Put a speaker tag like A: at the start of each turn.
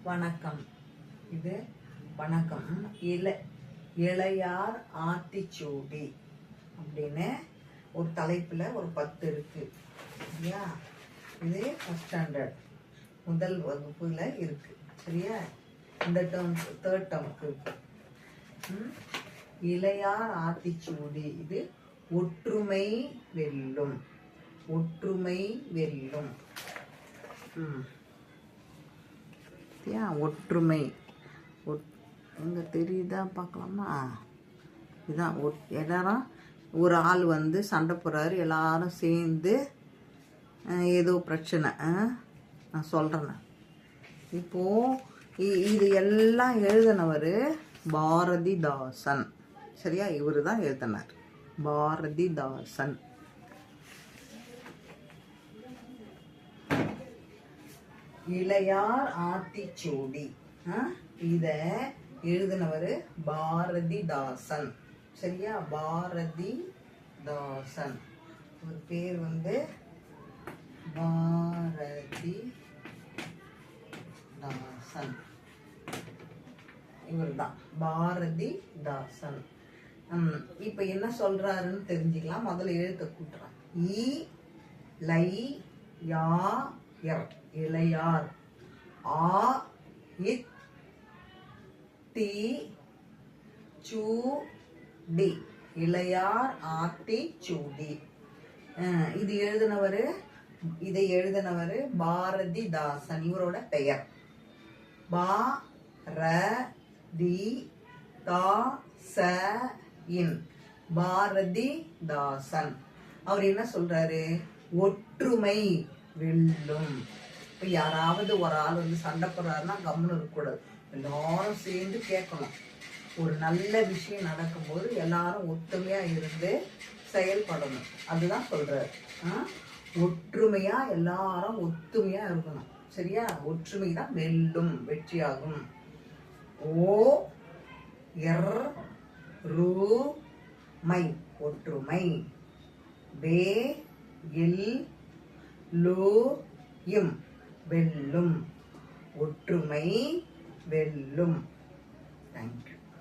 A: வணக்கம். இது வணக்கம் இளையார் ஆத்திச்சூடி அப்படின்னு ஒரு தலைப்பில் ஒரு 10 இருக்கு சரியா. இது ஃபர்ஸ்ட் ஸ்டாண்டர்ட் முதல் வகுப்புல இருக்கு சரியா. இந்த டேர்ம் தேர்ட் டேர்முக்கு இருக்கு. இளையார் ஆத்திச்சூடி இது ஒற்றுமை வெல்லும். ஒற்றுமை வெல்லும். ஒற்றுமை எங்க தெரியுதா பார்க்கலாமா. இதுதான் எல்லாரும் ஒரு ஆள் சண்டை போடுறாரு, எல்லாரும் சேர்ந்து ஏதோ பிரச்சனை நான் சொல்கிறேன். இப்போது இது எல்லாம் எழுதினவர் பாரதிதாசன் சரியா. இவர் தான் எழுதினார் பாரதிதாசன். இளையார் ஆத்திச்சூடி இத எழுதினவர் பாரதிதாசன் சரியா. பாரதிதாசன் ஒரு பேர் பாரதிதாசன். இவர் தான் பாரதிதாசன். இப்ப என்ன சொல்றாருன்னு தெரிஞ்சுக்கலாம். முதல்ல எழுத்த கூட்டுறான். இளையார் ஆ இத் தி சூடி. இளையார் ஆத்திச்சூடி. இதை எழுதினவர் பாரதிதாசன். இவரோட பெயர் பாரதிதாசன். அவர் என்ன சொல்றாரு? ஒற்றுமை வெல்லும். இப்போ யாராவது ஒரு ஆள் சண்டை போடுறாருன்னா கம்முன்னு இருக்கக்கூடாது. எல்லாரும் சேர்ந்து கேட்கணும். ஒரு நல்ல விஷயம் நடக்கும்போது எல்லாரும் ஒற்றுமையா இருந்து செயல்படணும். அதுதான் சொல்றாரு. ஒற்றுமையா எல்லாரும் ஒத்துமையா இருக்கணும் சரியா. ஒற்றுமை தான் வெல்லும், வெற்றியாகும். மை ஒற்றுமை. வெல்லும். ஒற்றுமை வெல்லும். தேங்க்யூ.